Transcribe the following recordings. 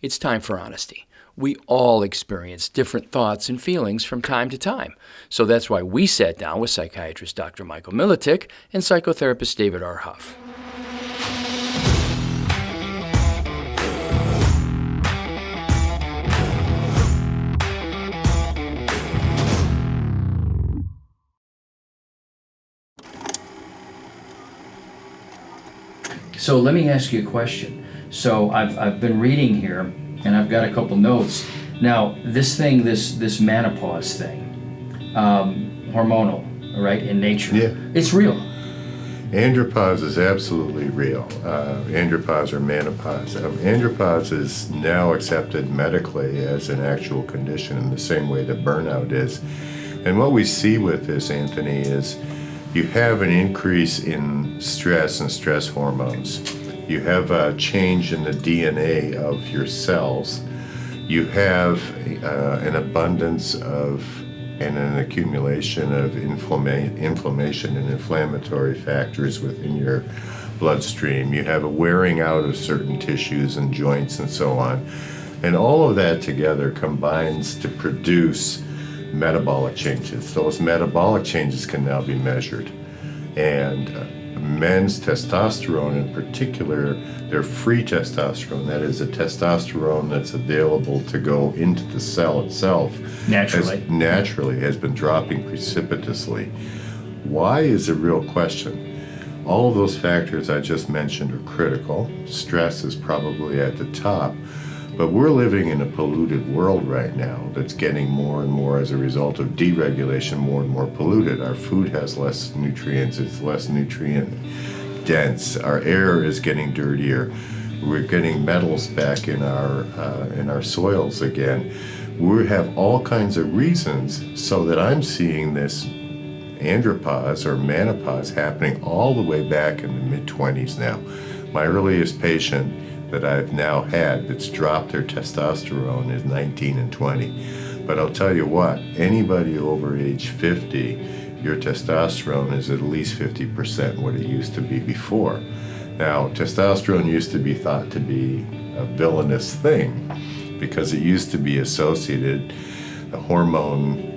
it's time for honesty. We all experience different thoughts and feelings from time to time. So that's why we sat down with psychiatrist Dr. Michael Militic and psychotherapist David R. Huff. So let me ask you a question. So I've been reading here, and I've got a couple notes. Now, this menopause thing, hormonal, right, in nature, yeah, it's real. Andropause is absolutely real. Andropause or menopause. Andropause is now accepted medically as an actual condition in the same way that burnout is. And what we see with this, Anthony, is you have an increase in stress and stress hormones. You have a change in the DNA of your cells. You have an abundance of and an accumulation of inflammation and inflammatory factors within your bloodstream. You have a wearing out of certain tissues and joints and so on. And all of that together combines to produce metabolic changes. Those metabolic changes can now be measured. And men's testosterone in particular, their free testosterone, that is a testosterone that's available to go into the cell itself, naturally has been dropping precipitously. Why is a real question. All of those factors I just mentioned are critical. Stress is probably at the top. But we're living in a polluted world right now that's getting more and more, as a result of deregulation, more and more polluted. Our food has less nutrients, it's less nutrient dense. Our air is getting dirtier. We're getting metals back in our soils again. We have all kinds of reasons, so that I'm seeing this andropause or menopause happening all the way back in the mid-20s now. My earliest patient that I've now had that's dropped their testosterone is 19 and 20. But I'll tell you what, anybody over age 50, your testosterone is at least 50% what it used to be before. Now, testosterone used to be thought to be a villainous thing because it used to be associated,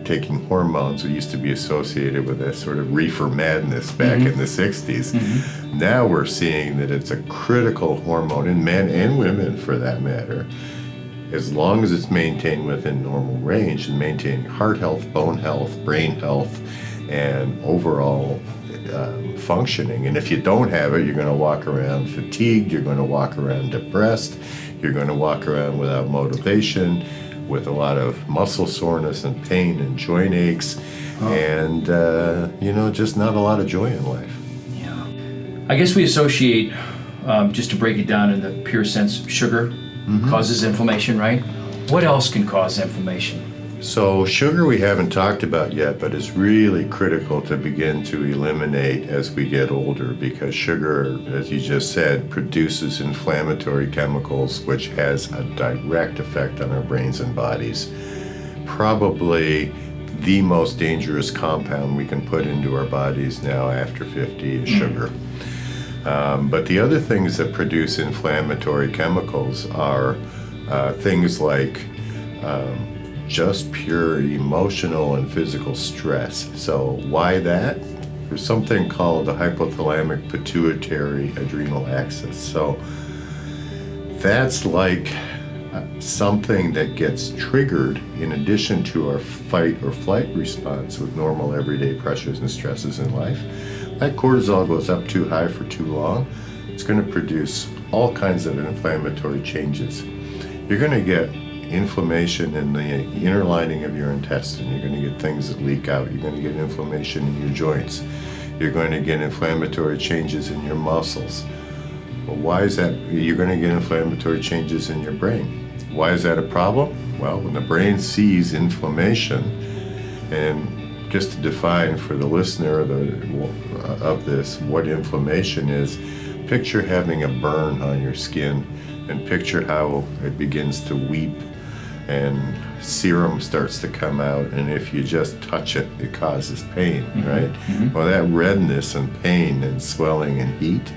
taking hormones, it used to be associated with a sort of reefer madness back in the 60s. Mm-hmm. Now we're seeing that it's a critical hormone in men and women, for that matter, as long as it's maintained within normal range and maintaining heart health, bone health, brain health, and overall functioning. And if you don't have it, you're going to walk around fatigued, you're going to walk around depressed, you're going to walk around without motivation, with a lot of muscle soreness and pain and joint aches, and just not a lot of joy in life. Yeah, I guess we associate, just to break it down in the pure sense, sugar causes inflammation, right? What else can cause inflammation? So sugar we haven't talked about yet, but it's really critical to begin to eliminate as we get older, because sugar, as you just said, produces inflammatory chemicals, which has a direct effect on our brains and bodies. Probably the most dangerous compound we can put into our bodies now after 50 is sugar. But the other things that produce inflammatory chemicals are things like just pure emotional and physical stress. So why that? There's something called the hypothalamic pituitary adrenal axis. So that's like something that gets triggered in addition to our fight or flight response with normal everyday pressures and stresses in life. That cortisol goes up too high for too long, it's going to produce all kinds of inflammatory changes. You're going to get inflammation in the inner lining of your intestine. You're going to get things that leak out. You're going to get inflammation in your joints. You're going to get inflammatory changes in your muscles. Well, why is that? You're going to get inflammatory changes in your brain. Why is that a problem? Well, when the brain sees inflammation, and just to define for the listener of this what inflammation is, picture having a burn on your skin, and picture how it begins to weep and serum starts to come out, and if you just touch it, it causes pain, right? Mm-hmm. Well, that redness and pain and swelling and heat,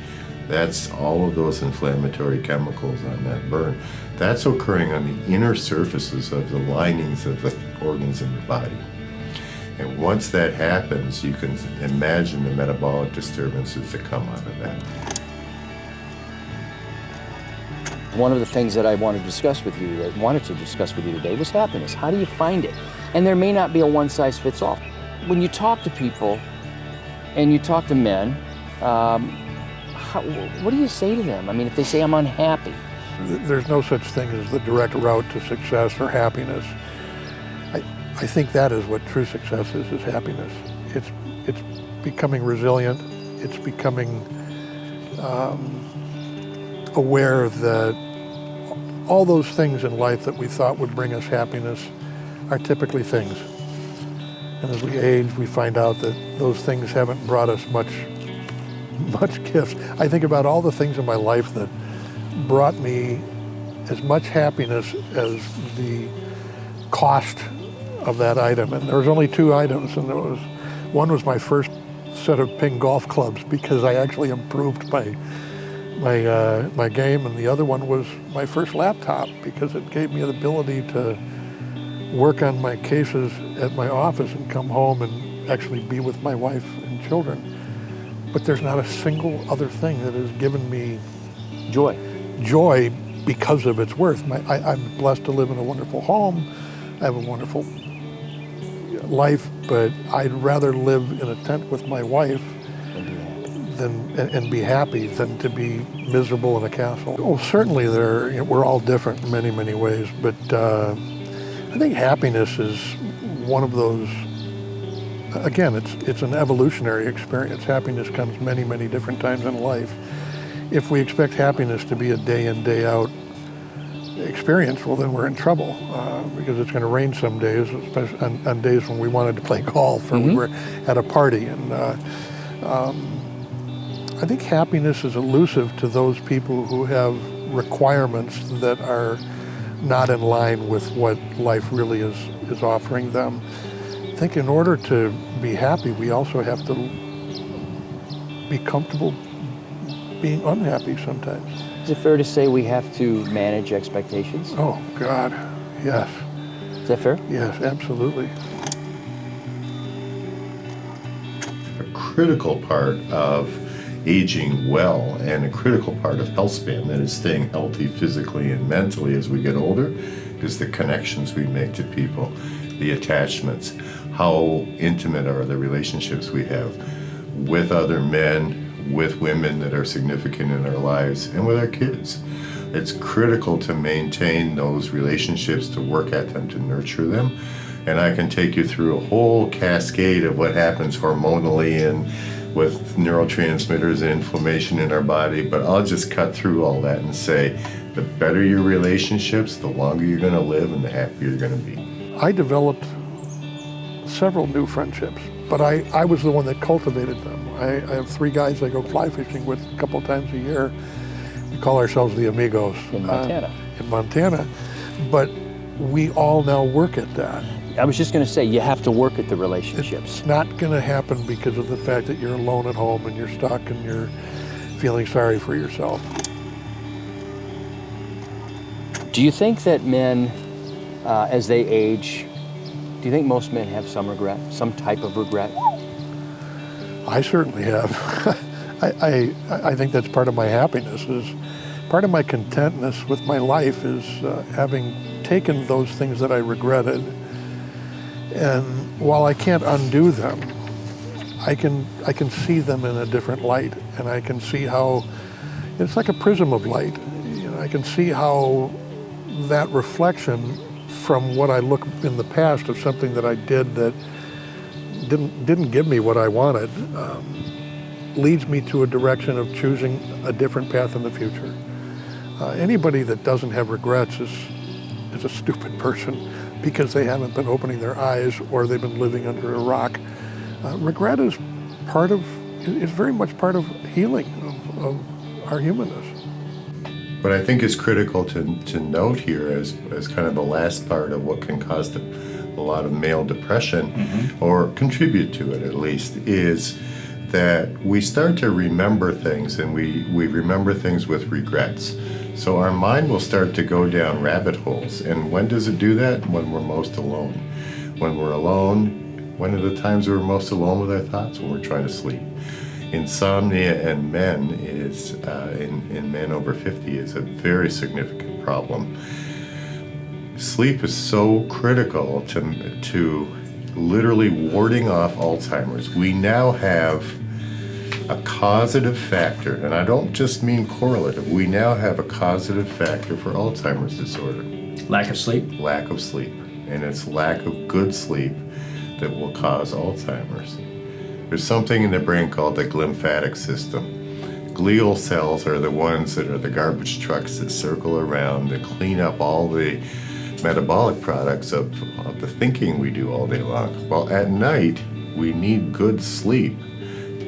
That's all of those inflammatory chemicals on that burn. That's occurring on the inner surfaces of the linings of the organs in the body. And once that happens, you can imagine the metabolic disturbances that come out of that. One of the things that I wanted to discuss with you today was happiness. How do you find it? And there may not be a one-size-fits-all. When you talk to people, and you talk to men, what do you say to them? I mean, if they say, I'm unhappy. There's no such thing as the direct route to success or happiness. I think that is what true success is happiness. It's becoming resilient. It's becoming aware that all those things in life that we thought would bring us happiness are typically things. And as we age, we find out that those things haven't brought us much gifts. I think about all the things in my life that brought me as much happiness as the cost of that item. And there was only 2 items, and one was my first set of ping golf clubs because I actually improved my game, and the other one was my first laptop because it gave me the ability to work on my cases at my office and come home and actually be with my wife and children. But there's not a single other thing that has given me joy because of its worth. I'm blessed to live in a wonderful home. I have a wonderful life, but I'd rather live in a tent with my wife and be happy than to be miserable in a castle. Oh, certainly we're all different in many, many ways, but I think happiness is one of those, again, it's an evolutionary experience. Happiness comes many, many different times in life. If we expect happiness to be a day in, day out experience, well, then we're in trouble because it's going to rain some days, especially on days when we wanted to play golf or we were at a party. And I think happiness is elusive to those people who have requirements that are not in line with what life really is offering them. I think in order to be happy, we also have to be comfortable being unhappy sometimes. Is it fair to say we have to manage expectations? Oh, God, yes. Is that fair? Yes, absolutely. A critical part of aging well and a critical part of health span, that is staying healthy physically and mentally as we get older, is the connections we make to people, the attachments. How intimate are the relationships we have with other men, with women that are significant in our lives, and with our kids. It's critical to maintain those relationships, to work at them, to nurture them. And I can take you through a whole cascade of what happens hormonally and with neurotransmitters and inflammation in our body, but I'll just cut through all that and say, the better your relationships, the longer you're gonna live and the happier you're gonna be. I developed several new friendships, but I was the one that cultivated them. I have 3 guys I go fly fishing with a couple times a year. We call ourselves the Amigos. In Montana. In Montana, but we all now work at that. I was just going to say, you have to work at the relationships. It's not going to happen because of the fact that you're alone at home and you're stuck and you're feeling sorry for yourself. Do you think that men, as they age, do you think most men have some regret, some type of regret? I certainly have. I think that's part of my happiness, is part of my contentness with my life is having taken those things that I regretted, and while I can't undo them, I can see them in a different light, and I can see how it's like a prism of light. You know, I can see how that reflection from what I look in the past of something that I did that didn't give me what I wanted, leads me to a direction of choosing a different path in the future. Anybody that doesn't have regrets is a stupid person because they haven't been opening their eyes or they've been living under a rock. Regret is very much part of healing of our humanness. But I think it's critical to note here as kind of the last part of what can cause a lot of male depression, or contribute to it at least, is that we start to remember things, and we remember things with regrets. So our mind will start to go down rabbit holes. And when does it do that? When we're most alone. When we're alone, one of the times we're most alone with our thoughts, when we're trying to sleep. Insomnia in men is, in men over 50, is a very significant problem. Sleep is so critical to literally warding off Alzheimer's. We now have a causative factor, and I don't just mean correlative, we now have a causative factor for Alzheimer's disorder. Lack of sleep? Lack of sleep. And it's lack of good sleep that will cause Alzheimer's. There's something in the brain called the glymphatic system. Glial cells are the ones that are the garbage trucks that circle around that clean up all the metabolic products of the thinking we do all day long. Well, at night, we need good sleep,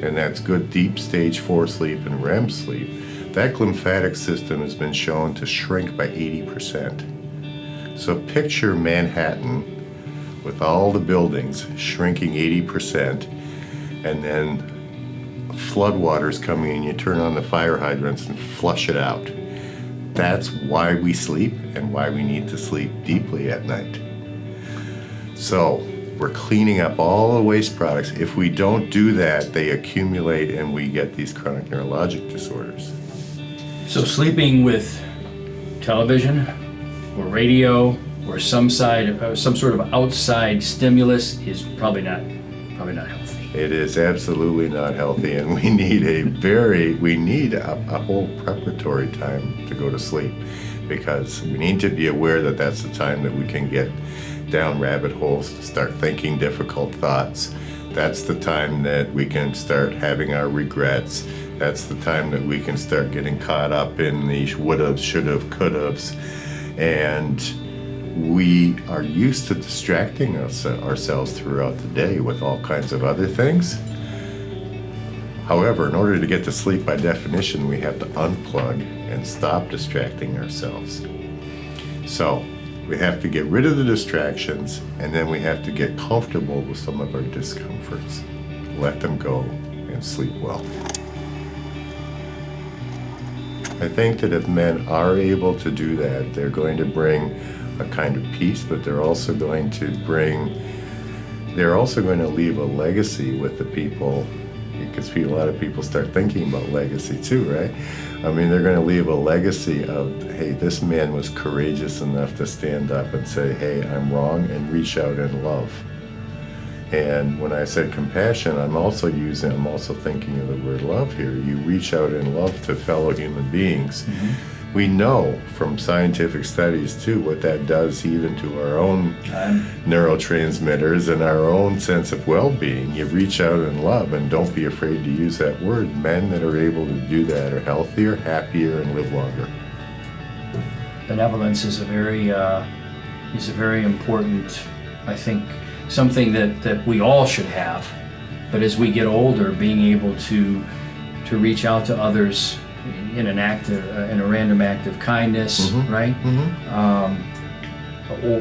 and that's good deep stage 4 sleep and REM sleep. That glymphatic system has been shown to shrink by 80%. So picture Manhattan with all the buildings shrinking 80%, and then floodwaters coming in, you turn on the fire hydrants and flush it out. That's why we sleep and why we need to sleep deeply at night. So we're cleaning up all the waste products. If we don't do that, they accumulate and we get these chronic neurologic disorders. So sleeping with television or radio or some sort of outside stimulus is probably not healthy. It is absolutely not healthy, and we need a whole preparatory time to go to sleep, because we need to be aware that that's the time that we can get down rabbit holes, start thinking difficult thoughts. That's the time that we can start having our regrets. That's the time that we can start getting caught up in the would've, should've, could've's. And we are used to distracting ourselves throughout the day with all kinds of other things. However, in order to get to sleep, by definition, we have to unplug and stop distracting ourselves. So we have to get rid of the distractions, and then we have to get comfortable with some of our discomforts. Let them go and sleep well. I think that if men are able to do that, they're going to bring a kind of peace, but they're also going to leave a legacy with the people, because a lot of people start thinking about legacy too, right? I mean, they're going to leave a legacy of, hey, this man was courageous enough to stand up and say, hey, I'm wrong, and reach out in love. And when I said compassion, I'm also thinking of the word love here. You reach out in love to fellow human beings. Mm-hmm. We know from scientific studies too what that does even to our own neurotransmitters and our own sense of well-being. You reach out in love, and don't be afraid to use that word. Men that are able to do that are healthier, happier, and live longer. Benevolence is a very important, I think, something that we all should have. But as we get older, being able to reach out to others in a random act of kindness, mm-hmm. right? Mm-hmm.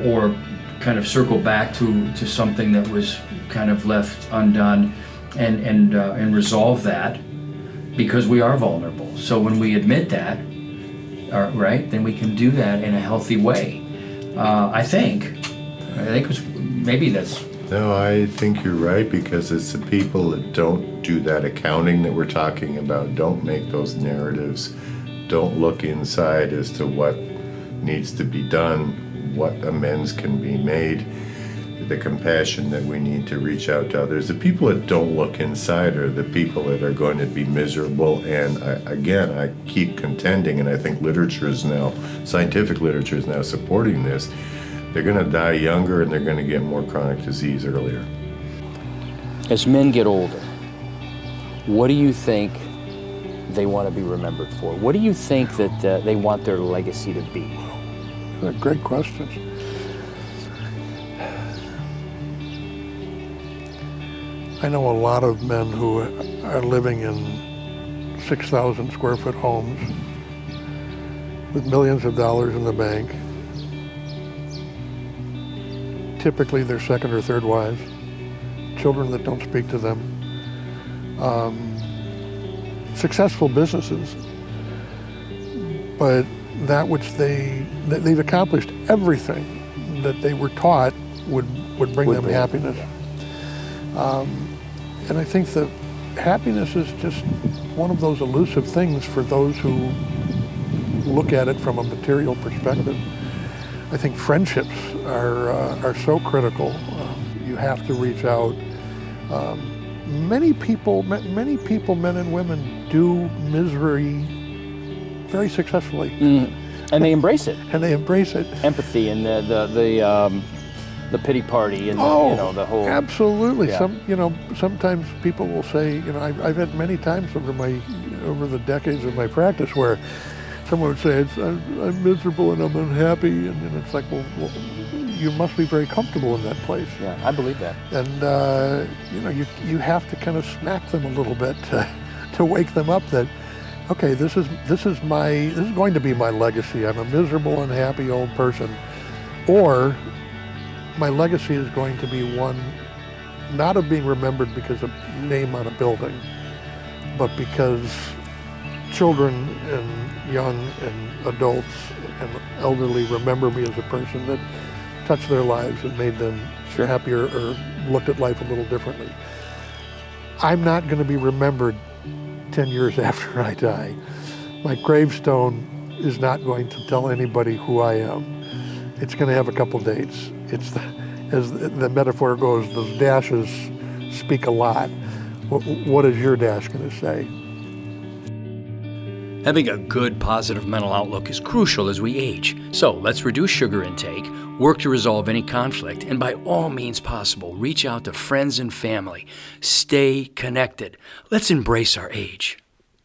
Or kind of circle back to something that was kind of left undone, and resolve that, because we are vulnerable. So when we admit that, right, then we can do that in a healthy way. I think maybe that's. No, I think you're right, because it's the people that don't do that accounting that we're talking about, don't make those narratives, don't look inside as to what needs to be done, what amends can be made, the compassion that we need to reach out to others. The people that don't look inside are the people that are going to be miserable. And I keep contending, and I think scientific literature is now supporting this. They're going to die younger, and they're going to get more chronic disease earlier. As men get older, what do you think they want to be remembered for? What do you think that they want their legacy to be? They're great questions. I know a lot of men who are living in 6,000 square foot homes with millions of dollars in the bank. Typically, they're second or third wives, children that don't speak to them, successful businesses, but that which they've accomplished everything that they were taught would bring them happiness. And I think that happiness is just one of those elusive things for those who look at it from a material perspective. I think friendships are so critical. You have to reach out. Many people, men and women, do misery very successfully. And they embrace it. And they embrace it. Empathy and the pity party and the whole. Absolutely. Yeah. Sometimes people will say, I've had many times over the decades of my practice where someone would say, I'm miserable and I'm unhappy, and it's like, well, you must be very comfortable in that place. Yeah, I believe that. And you have to kind of smack them a little bit to wake them up that, okay, this is going to be my legacy. I'm a miserable, unhappy old person, or my legacy is going to be one not of being remembered because of name on a building, but because children and young and adults and elderly remember me as a person that touched their lives and made them happier or looked at life a little differently. I'm not going to be remembered 10 years after I die. My gravestone is not going to tell anybody who I am. It's going to have a couple dates. As the metaphor goes, those dashes speak a lot. What is your dash going to say? Having a good, positive mental outlook is crucial as we age. So let's reduce sugar intake, work to resolve any conflict, and by all means possible, reach out to friends and family. Stay connected. Let's embrace our age.